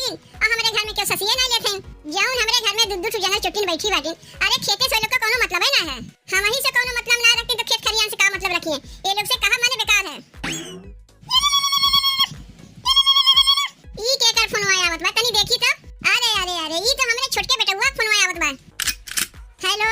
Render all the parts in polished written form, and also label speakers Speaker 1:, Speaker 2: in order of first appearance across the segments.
Speaker 1: बाटिन और हमरे घर में क्यों ससिए नहीं लेते जौन हमरे घर में दूध जंगल चुटकिन बैठी बाटिन। अरे खेते से लोग का कोनो मतलब है ना है, हम ही से कोनो मतलब ना रखते तो खेत खलियान से का मतलब रखिए, ये लोग से कहा माने बेकार है। ई के कर फोन आया आवत बा तनी देखी तो। अरे अरे अरे ई तो हमरे छोटके बेटवा फोन आया आवत बा। हेलो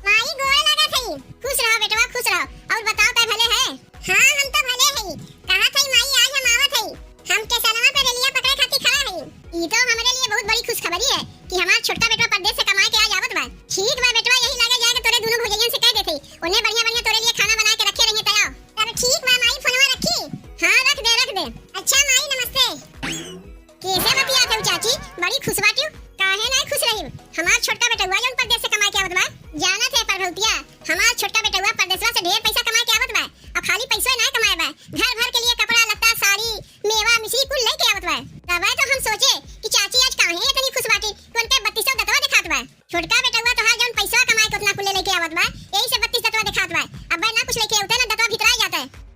Speaker 1: माई गोड़ लगा थई, खुश रहो बेटवा खुश रहो, और बताओ कै भले है। हां हम तो भले हई, कहा थई माई आज हम आवत हई, हम के सनवा पे रेलिया पकड़े खातिर खड़ा हई। ई तो हमरे लिए बहुत बड़ी खुशखबरी है कि हमार छोटका बेटवा परदेश से कमा के आज आवत बा। ठीक बा बेटवा, यही लगे जाए के तोरे दोनों भौजाइयन से कह देती उन्हें बढ़िया बढ़िया तोरे लिए खाना बना के रखे रहिए तैयार। तब ठीक बा माई फोनवा रखी। हां रख दे। अच्छा माई नमस्ते। कैसे बतिया थे चाची, बड़ी खुश बाटियो, काहे नहीं खुश रही। हमार छोटका बेटवा जौन परदेश से कमा के आवत बा, जाना थे पर भौतिया हमार छोटका बेटवा परदेशवा से ढेर पैसा कमा के आवत बा, और खाली पैसा ना कमाए बा, घर भर के लिए कपड़ा लत्ता साड़ी मेवा मिश्री कुल लेके आवत बा। तबे तो हम सोचे कि चाची आज काहे इतनी खुश बाटी, उनके 32 दतवा दिखात बा। छोटका बेटवा तो हां जौन पैसा कमाए के उतना कुल लेके आवत बा, यही से 32 दतवा दिखात बा। अब ना कुछ लेके आवते ना दतवा भीतर आ जाता है।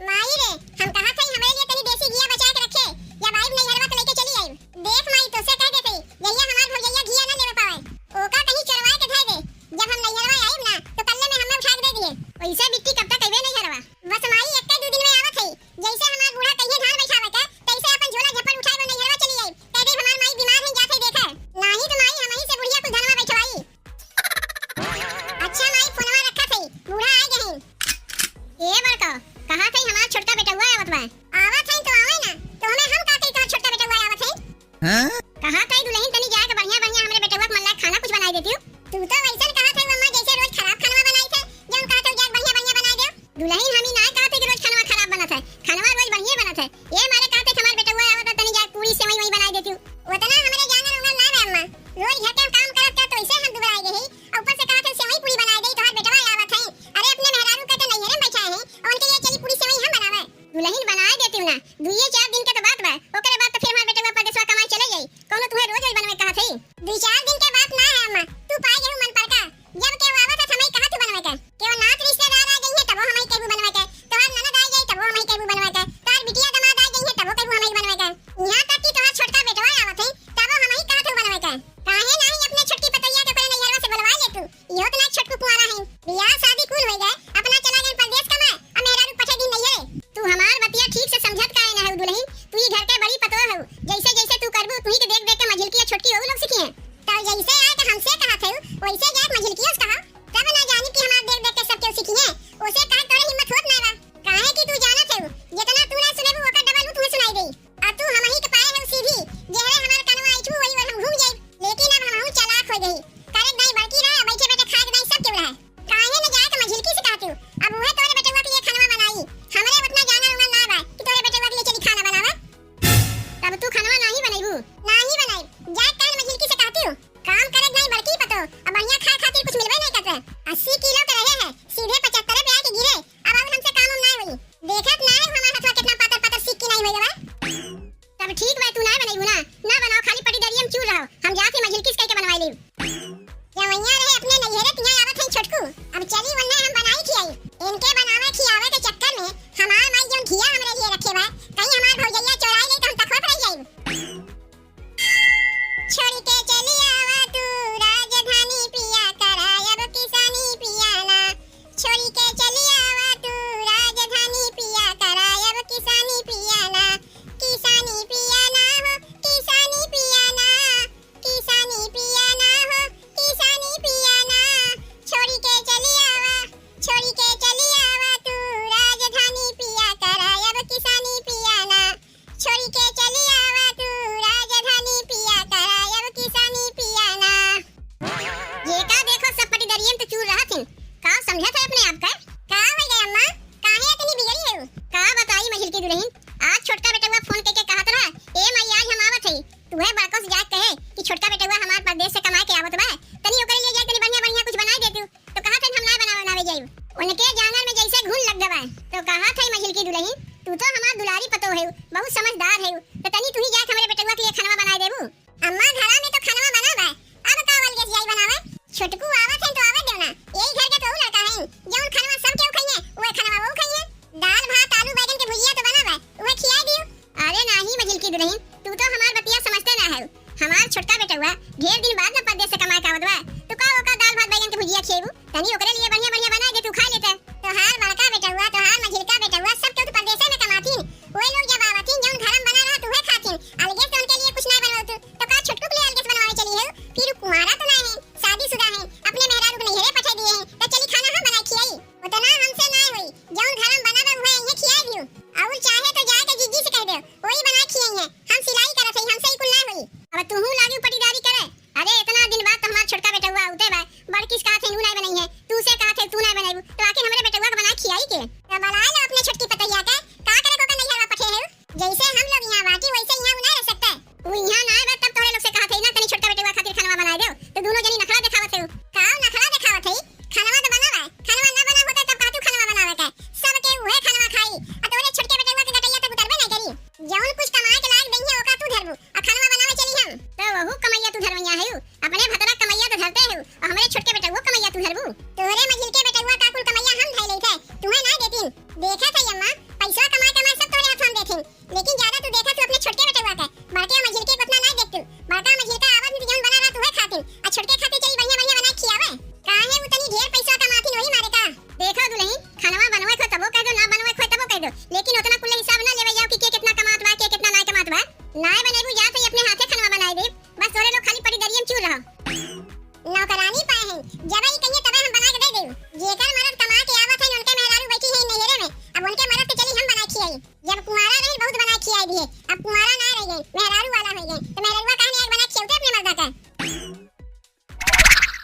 Speaker 1: माई रे हम कहा थे हमारे लिए तनी देसी घिया बचा के रखे, या भाई नैहरवा के लेके चली आई। देख माई तो से कह देते यही हमार भौजैया घिया ना लेवे पावे, ओका कहीं चरवाए के धाय दे, जब हम नैहरवा आइब ना तो कल्ले में हमें उठा के दे दिए। पैसा बिट्टी कब तक आइबे नैहरवा, बस माई एक दो दिन में आवत है, जैसे हमार बूढ़ा कहिए धान बैठावे के तैसे अपन झोला झपट उठाए वो नैहरवा चली आई। कह दे हमार माई बीमार है जाते देखा, नाही तो माई हम ही से बुढ़िया कुल धनवा बैठवाई। अच्छा माई फोनवा रखा थे, बूढ़ा आ गए ए बड़का कहा थे हमार छोटका बेटवा आवत बा। आवत है तो आवे ना, तो हमें हम कहते तो छोटका बेटवा आवत है। हां कहा थे दुल्हन तनी जाके बढ़िया बढ़िया हमरे बेटवा के मन लायक खाना कुछ बनाई देती। तू तो वैसन कहा थे अम्मा जैसे रोज खराब खाना बनाई थे, जौन कहा थे जाके बढ़िया बढ़िया बना दे। दुल्हन हमी ना कहा थे कि रोज खाना खराब बनत है, खाना रोज बढ़िया बनत है। ये मारे कहा थे हमार बेटवा आवत तनी जाके पूरी सेवई वही बनाई देती। उतना हमरे जानर उंगल ना रे अम्मा, रोज घर के काम करत तो ऐसे हम दुबराई गई, ऊपर से कहा थे सेवई पूरी बनाई दे तो हाथ बेटवा आवत है। अरे अपने मेहरारू कहते नैहरे में बैठा है और उनके लिए चली पूरी सेवई हम बनावे। दुल्हन बनाए देती हूं ना, 2-4 दिन के तो बात बा, ओकरे बाद तो फिर हमार बेटवा परदेसवा कमाए चले जाई। कोनो तुम्हें रोज रोज बनवे कहा थे, 2-4 दिन के बात ना है अम्मा, तू पाए गेहूं मन पर का, जब के आवत है हमें कहा तू बनवे के, केवल नात रिश्तेदार आ गई है तब हमें कहबू बनवे के, तोहार ननद आ गई तब हमें कहबू बनवे के, तोहार बिटिया दामाद आ गई है तब कहबू हमें बनवे के, यहां तक कि तोहार छोटका बेटवा आवत है तब हमें कहा तू बनवे के। काहे नहीं अपने छोटकी पतैया के कोने नैहरवा से बुलवा ले तू, इहो तो ना छोटकू कुंवारा है, बियाह शादी कुल हो गए, अपना चला गए परदेश कमाए और मेहरारू पठे दिन नैहरे। तू हमार बतिया ठीक से समझत काहे ना है दुल्हन, तू ही घर के बड़ी पतवा हो, जैसे जैसे तू करबू तू ही के देख देख के मझिलकी छोटकी वो लोग सीखी है। तो जैसे आए के हमसे कहा थे वैसे जाके मझिलकी कहा, तब ना जानी कि हमार देख देख के सब क्यों सीखी है, उसे कहा तोरे हिम्मत होत ना बा, काहे कि तू जानत है जितना तू ना सुनेबू ओकर डबल तू सुनाई देई, अब तू हम ही के पाए है सीधी जेहरे हमार कनवा आइठू वही और हम घूम जाई। लेकिन अब हम चालाक हो गई, करे नहीं बड़की रहे बैठे बैठे खा के नहीं सब क्यों रहे, काहे न जाके मझिलकी से कहती अब वह तोरे बेटवा के लिए खाना बनाई, हमरे उतना जाना उंगल ना बा कि तोरे बेटवा के लिए चली खाना बनावे। तब तू खाना नहीं बनाईबू, नहीं बनाई जाके कान मझिलकी से कहती हूं काम करे नहीं बड़की पतो, अब बढ़िया खा खातिर कुछ मिलबे नहीं करते। 80 किलो के रहे हैं सीधे 75 पे आके गिरे, अब हमसे काम ना होई, देखत ना है हमार हाथवा कितना पातर पातर सीख के नहीं होई बा। तब ठीक बा तू ना बनाईबू ना बनाओ, खाली पटी दरियम चूर रहो, हम जाके मझिलकी से कह के बनवाई ली। जवैया रहे अपने नैहरे तिहां आवत है छोटकू, अब चली वन्ने हम बनाई खियाई, इनके बनावे खियावे के चक्कर में हमार माई जोन खिया हमरे लिए रखे बा कहीं हमार भौजैया चोराई ले तो हम तखवा पड़ जाई। छोड़ के चली आवा तू राजधानी पिया करायब किसानी पिया ना, छोड़ के चली आवा तू राजधानी पिया करायब किसानी पिया ना, किसानी पिया ना हो किसानी पिया ना, किसानी पिया ना हो किसानी पिया ना, छोड़ के चली आवा तू राजधानी पिया करायब किसानी पिया ना, छोड़ के चली आवा तू राजधानी पिया करायब किसानी पिया ना। ये का देखो सब पटी दरियम तो चूर रहा थे, का समझा था अपने आप का हो गया अम्मा, काहे इतनी बिगड़ी है का बताई मझिलकी दुल्हन। आज छोटका बेटवा फोन करके कहत रहा ए माई आज हम आवत है, तू है बड़को से जाके कहे कि छोटका बेटवा हमार परदेश से कमा के आवत बा, तनी ओकरे लिए जाके बढ़िया बढ़िया कुछ बनाई देती, तो कहा था हम ना बनावे जाई, उनके जानर में जैसे घुन लग गवा, तो कहा था मझिलकी दुल्हन तू तो हमार दुलारी पतो है, बहुत समझदार है, तो तनी तू ही जाके हमरे बेटवा के लिए खाना बनाई देबू। अम्मा घरा में तो खाना बनावा, अब का वाल के जाई बनावे, छोटकू आवत है तो आवे देना, यही घर के तो लड़का है जौन खाना सब केहू खाइए वो खाना वो खाइए, दाल भात आलू बैगन के भुजिया तो बनावे वो खिया दियो। अरे नाही मझिलकी दुल्हन, तू तो हमार बतिया समझते ना है। हमार छोटका बेटा हुआ ढेर दिन बाद न परदेस से कमा के आवत बा। तू का ओका दाल भात बैगन के भुजिया खिएबू, तनी ओकरे लिए बढ़िया बढ़िया बना के तू खा लेता। तोहार बड़का बेटा हुआ, तोहार मझिलका बेटा हुआ, सब तो परदेस में कमातीन। ओए लोग जब आवतीन जौन घरम बना रहा तुहे खातीन। अलगे से उनके लिए कुछ ना बनवातू तो का छोटकू के लिए अलगे से बनवावे चली है। फिर कुंवारा तो ना है, शादीशुदा है, अपने मेहरारू के नैहरे पठा दिए हैं तो चली खाना हम बना खियाई। उतना हमसे ना होई, जौन घरम बना बा उहे ये खियाई दियो। और चाहे तो जाके जीजी से कह दे वही बना खियाई है। हम सिलाई करत हई, हमसे ही कुल ना होई। अब तूहू लागी पटीदारी करे। अरे इतना दिन बाद तो हमार छोटका बेटा हुआ उते बा, बड़की से कहत है ऊ ना बनाई है, तू से कहत है तू ना बनाईबू, तो आखिर हमरे बेटा हुआ के बना खियाई के। तो बना लो अपने छोटकी पतैया के, का करे को का नैहरवा पठे है। जैसे हम लोग यहां बाटी वैसे यहां उ ना रह सकता। ऊ यहां ना आवे तब तोरे लोग से कहत है ना तनी छोटका बेटा हुआ खातिर खाना बना देओ, तो दोनों जनी नखरा दिखावत है। का नखरा दिखावत है? खाना तो बनावा, खाना ना बना होता तब कातू खाना बनावे का। सब के उहे खाना खाई आ तोरे छोटके बेटा हुआ के गटैया तक उतरबे ना करी। जौन कुछ कमाए के लायक दहिया ओका तू धरबू आ खाना बनावे चली हम। तो वहू कमैया तू धरवैया है, अपने भतरा कमैया तो धरते है और हमरे छोटके बेटा हुआ कमैया तू धरबू। तोरे मझिलके बेटा हुआ का कुल कमैया हम धइ लई थे, तुम्हें ना देतीन। देखा था अम्मा, पैसा कमाए कमाए सब तोरे हाथ हम देथिन, लेकिन ज्यादा तू देखा तू अपने छोटके बेटा हुआ का। बड़के मझिलके को उतना ना देख तू। बड़का मझिलका आवत में जौन बना रहा तुहे खातिन आ छोटके खातिर चली बढ़िया बढ़िया बना खियावे। काहे उ तनी ढेर पैसा कमातिन वही मारे का। देखो दुल्हन, खाना बनवे खो तबो कह दो, ना बनवे खो तबो कह दो, लेकिन उतना कुल हिसाब ना लेवे जाओ कि के कितना कमात बा, के कितना ना कमात बा। ना बनेबू जा तो अपने हाथे खाना बनाई दे, बस तोरे लोग खाली पड़ी दरियम चूर रहो। नौकरानी पाए हैं, जब ही कहिए तबे हम बना के दे देऊ। जेकर मर्द कमा के आवत है उनके मेहरारू बैठी है नैहरे में, अब उनके मर्द तो चली हम बना खियाई। जब कुंवारा रही बहुत बना खियाई दिए, अब कुंवारा ना रह गए, मेहरारू वाला हो गए, तो मेहरारूआ कहने एक बना खियाउते अपने मर्दा का।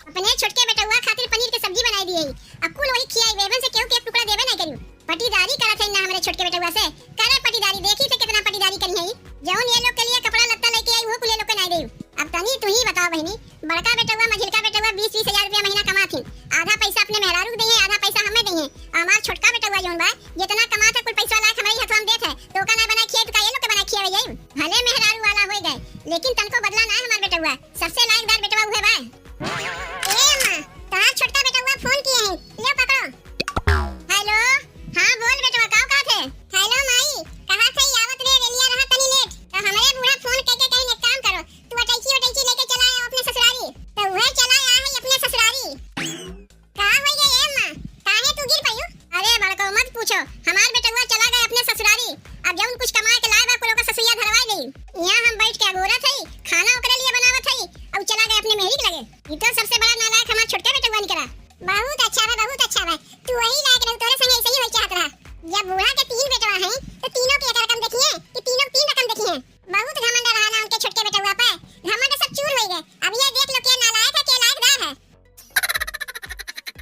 Speaker 1: अपने छोटके बेटा हुआ खातिर पनीर की सब्जी बनाई दी है, अब कुल वही खियाई बेबन से केहू के एक टुकड़ा देबे ना करियो। पटीदारी करत है ना हमरे छोटके बेटा हुआ से, करे पटीदारी, देखी से कितना पटीदारी करी है। जौन ये लोग के लिए कपड़ा लत्ता लेके आई वो कुल ये लोग के ना देऊ। अब तनी तू ही बताओ बहनी, बड़का बेटा हुआ मझिलका बेटा हुआ 20-20 हजार रुपया महीना कमाथिन, आधा पैसा अपने मेहरारू के देही, आधा पैसा हमें देही। हमार छोटका बेटा हुआ जौन बा जितना कमात है कुल पैसा लाख हमारे हाथ हम देत है, तो का ना बना खियाई तो का ये लोग के बना खियावे जाई। भले मेहरारू वाला हो गए, लेकिन तनको बदला ना हमार बेटा हुआ, सबसे लायकदार बेटा हुआ है बा। ए अम्मा, तार छोटका बेटा हुआ फोन किए हैं, ले पकड़ो। हेलो, हां बोल बेटा का का थे। हेलो माई, कहां थे? आवत रे रेलिया रहा तनी लेट, तो हमरे बूढ़ा फोन करके कहीं एक काम करो, तू अटैची लेके चला आ अपने ससुरारी, तो वह चला आ है अपने ससुरारी। का हो गया ए अम्मा, काहे तू गिर पइयो? अरे बड़को मत पूछो, हमार बेटा हुआ चला गए अपने ससुरारी। अब जौन कुछ कमाए के लाए बा कुल का ससुरिया धरवाई देई। यहां हम बैठ के अगोरत हई, खाना ओकरे लिए बनावत हई, अब चला गए अपने मेहरी के लगे। ई तो